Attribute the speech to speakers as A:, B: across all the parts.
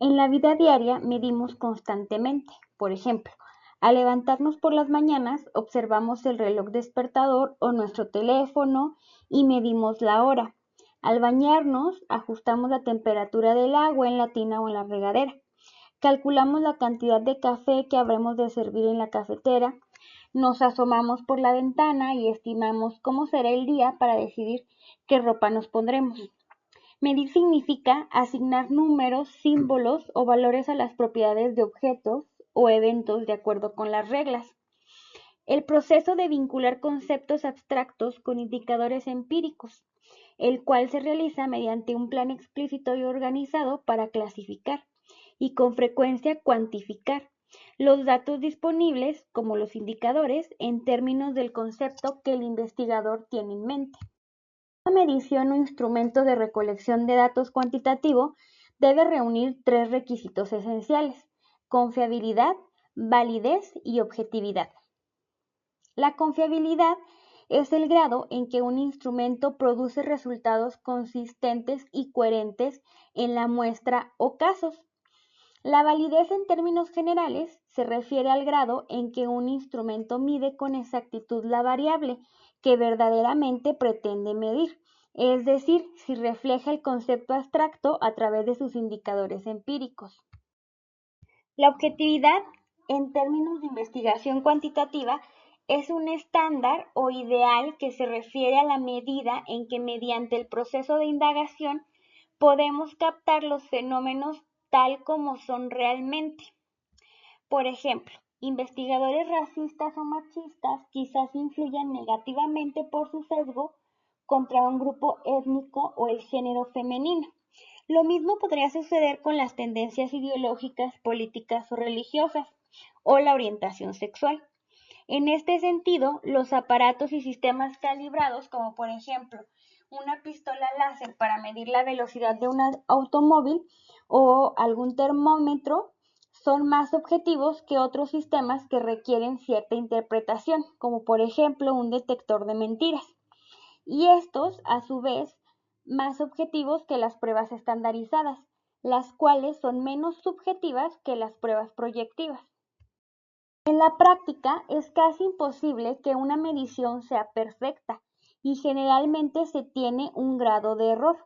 A: En la vida diaria medimos constantemente. Por ejemplo, al levantarnos por las mañanas, observamos el reloj despertador o nuestro teléfono y medimos la hora. Al bañarnos, ajustamos la temperatura del agua en la tina o en la regadera. Calculamos la cantidad de café que habremos de servir en la cafetera. Nos asomamos por la ventana y estimamos cómo será el día para decidir qué ropa nos pondremos. Medir significa asignar números, símbolos o valores a las propiedades de objetos o eventos de acuerdo con las reglas. El proceso de vincular conceptos abstractos con indicadores empíricos, el cual se realiza mediante un plan explícito y organizado para clasificar y con frecuencia cuantificar los datos disponibles, como los indicadores, en términos del concepto que el investigador tiene en mente. Una medición o instrumento de recolección de datos cuantitativo debe reunir tres requisitos esenciales: confiabilidad, validez y objetividad. La confiabilidad es el grado en que un instrumento produce resultados consistentes y coherentes en la muestra o casos. La validez en términos generales se refiere al grado en que un instrumento mide con exactitud la variable que verdaderamente pretende medir, es decir, si refleja el concepto abstracto a través de sus indicadores empíricos. La objetividad, en términos de investigación cuantitativa, es un estándar o ideal que se refiere a la medida en que mediante el proceso de indagación podemos captar los fenómenos tal como son realmente. Por ejemplo, investigadores racistas o machistas quizás influyan negativamente por su sesgo contra un grupo étnico o el género femenino. Lo mismo podría suceder con las tendencias ideológicas, políticas o religiosas, o la orientación sexual. En este sentido, los aparatos y sistemas calibrados, como por ejemplo una pistola láser para medir la velocidad de un automóvil o algún termómetro, son más objetivos que otros sistemas que requieren cierta interpretación, como por ejemplo un detector de mentiras. Y estos, a su vez, más objetivos que las pruebas estandarizadas, las cuales son menos subjetivas que las pruebas proyectivas. En la práctica es casi imposible que una medición sea perfecta y generalmente se tiene un grado de error.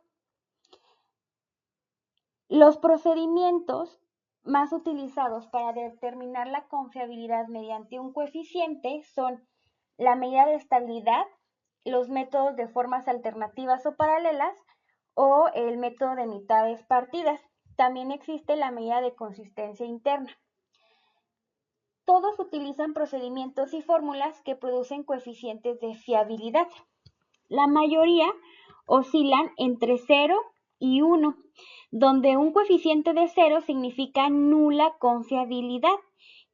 A: Los procedimientos más utilizados para determinar la confiabilidad mediante un coeficiente son la medida de estabilidad, los métodos de formas alternativas o paralelas o el método de mitades partidas. También existe la medida de consistencia interna. Todos utilizan procedimientos y fórmulas que producen coeficientes de fiabilidad. La mayoría oscilan entre 0 y 1, donde un coeficiente de 0 significa nula confiabilidad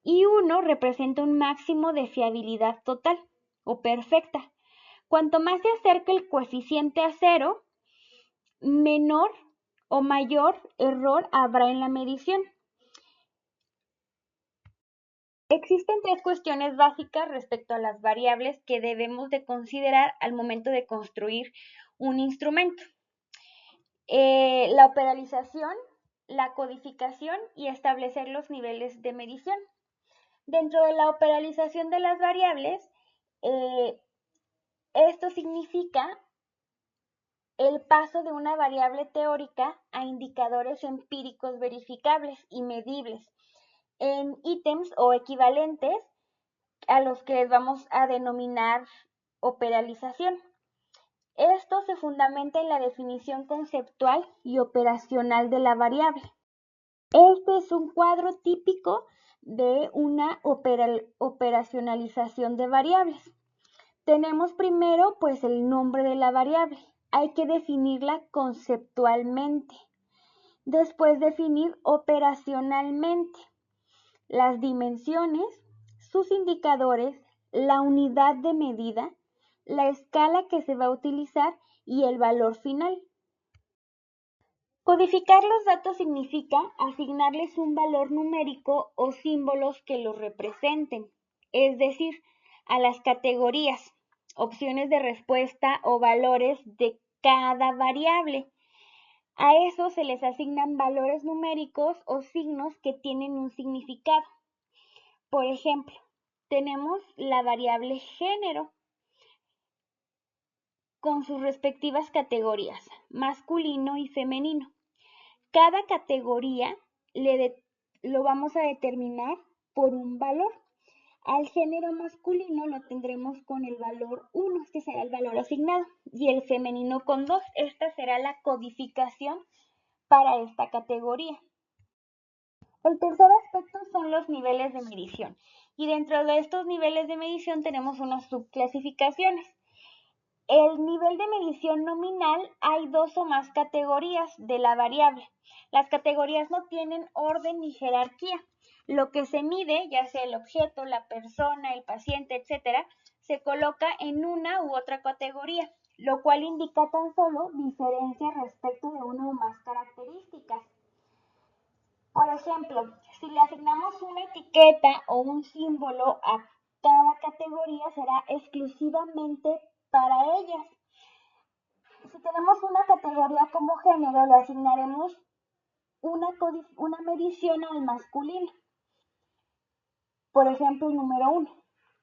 A: y 1 representa un máximo de fiabilidad total o perfecta. Cuanto más se acerca el coeficiente a 0, menor o mayor error habrá en la medición. Existen tres cuestiones básicas respecto a las variables que debemos de considerar al momento de construir un instrumento. La operalización, la codificación y establecer los niveles de medición. Dentro de la operalización de las variables, esto significa el paso de una variable teórica a indicadores empíricos verificables y medibles en ítems o equivalentes a los que les vamos a denominar operalización. Esto se fundamenta en la definición conceptual y operacional de la variable. Este es un cuadro típico de una operacionalización de variables. Tenemos primero pues el nombre de la variable. Hay que definirla conceptualmente. Después definir operacionalmente las dimensiones, sus indicadores, la unidad de medida, la escala que se va a utilizar y el valor final. Codificar los datos significa asignarles un valor numérico o símbolos que los representen, es decir, a las categorías, opciones de respuesta o valores de cada variable. A eso se les asignan valores numéricos o signos que tienen un significado. Por ejemplo, tenemos la variable género con sus respectivas categorías, masculino y femenino. Cada categoría lo vamos a determinar por un valor. Al género masculino lo tendremos con el valor 1, este será el valor asignado, y el femenino con 2, esta será la codificación para esta categoría. El tercer aspecto son los niveles de medición, y dentro de estos niveles de medición tenemos unas subclasificaciones. El nivel de medición nominal hay dos o más categorías de la variable. Las categorías no tienen orden ni jerarquía. Lo que se mide, ya sea el objeto, la persona, el paciente, etcétera, se coloca en una u otra categoría, lo cual indica tan solo diferencia respecto de una o más características. Por ejemplo, si le asignamos una etiqueta o un símbolo a cada categoría, será exclusivamente para ellas. Si tenemos una categoría como género, le asignaremos una medición al masculino, por ejemplo, el número 1,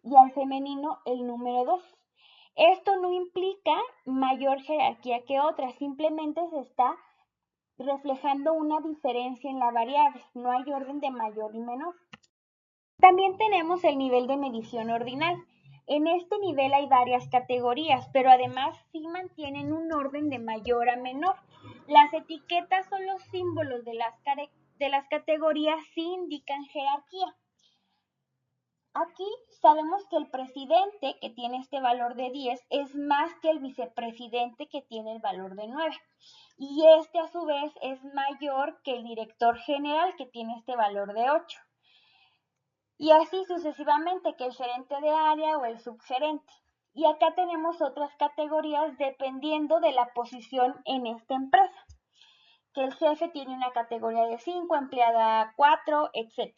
A: y al femenino el número 2. Esto no implica mayor jerarquía que otra, simplemente se está reflejando una diferencia en la variable, no hay orden de mayor y menor. También tenemos el nivel de medición ordinal. En este nivel hay varias categorías, pero además sí mantienen un orden de mayor a menor. Las etiquetas o los símbolos de las categorías sí indican jerarquía. Aquí sabemos que el presidente, que tiene este valor de 10, es más que el vicepresidente, que tiene el valor de 9. Y este a su vez es mayor que el director general, que tiene este valor de 8. Y así sucesivamente, que el gerente de área o el subgerente. Y acá tenemos otras categorías dependiendo de la posición en esta empresa, que el jefe tiene una categoría de 5, empleada 4, etc.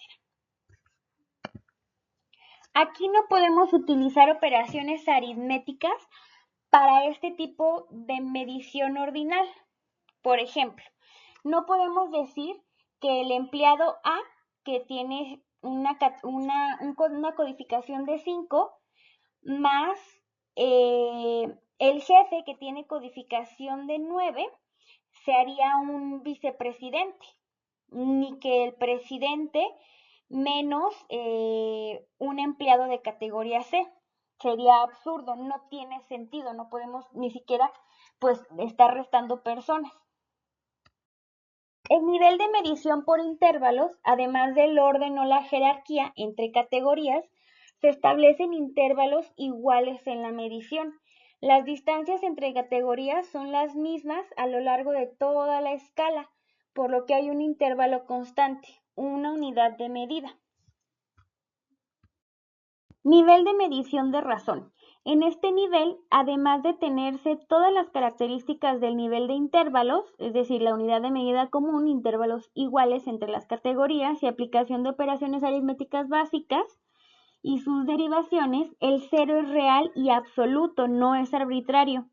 A: Aquí no podemos utilizar operaciones aritméticas para este tipo de medición ordinal. Por ejemplo, no podemos decir que el empleado A, que tiene una codificación de 5, más el jefe, que tiene codificación de 9, se haría un vicepresidente, ni que el presidente menos un empleado de categoría C. Sería absurdo, no tiene sentido, no podemos ni siquiera pues estar restando personas. El nivel de medición por intervalos, además del orden o la jerarquía entre categorías, se establecen intervalos iguales en la medición. Las distancias entre categorías son las mismas a lo largo de toda la escala, por lo que hay un intervalo constante, una unidad de medida. Nivel de medición de razón. En este nivel, además de tenerse todas las características del nivel de intervalos, es decir, la unidad de medida común, intervalos iguales entre las categorías y aplicación de operaciones aritméticas básicas y sus derivaciones, el cero es real y absoluto, no es arbitrario.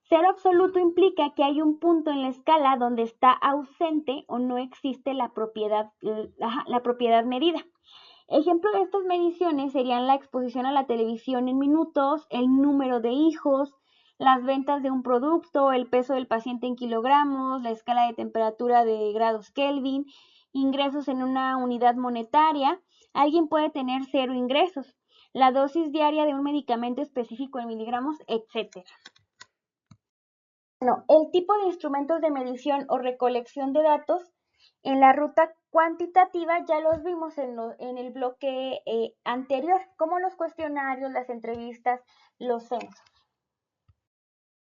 A: Cero absoluto implica que hay un punto en la escala donde está ausente o no existe la propiedad medida. Ejemplo de estas mediciones serían la exposición a la televisión en minutos, el número de hijos, las ventas de un producto, el peso del paciente en kilogramos, la escala de temperatura de grados Kelvin, ingresos en una unidad monetaria. Alguien puede tener 0 ingresos, la dosis diaria de un medicamento específico en miligramos, etc. Bueno, el tipo de instrumentos de medición o recolección de datos en la ruta cuantitativa ya los vimos en el bloque anterior, como los cuestionarios, las entrevistas, los censos.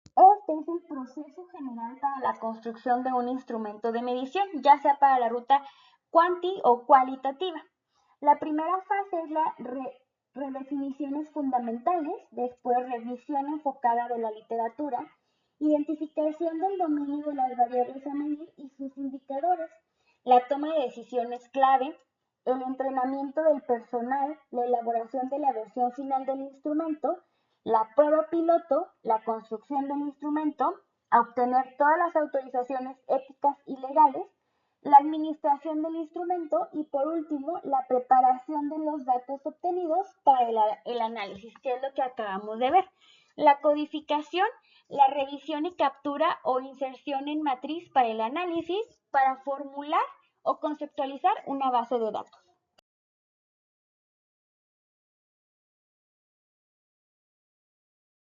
A: Este es el proceso general para la construcción de un instrumento de medición, ya sea para la ruta cuanti o cualitativa. La primera fase es la redefiniciones fundamentales, después revisión enfocada de la literatura, identificación del dominio de las variables a medir y sus indicadores, la toma de decisiones clave, el entrenamiento del personal, la elaboración de la versión final del instrumento, la prueba piloto, la construcción del instrumento, a obtener todas las autorizaciones éticas y legales, la administración del instrumento y por último la preparación de los datos obtenidos para el análisis, que es lo que acabamos de ver. La codificación, la revisión y captura o inserción en matriz para el análisis, para formular o conceptualizar una base de datos.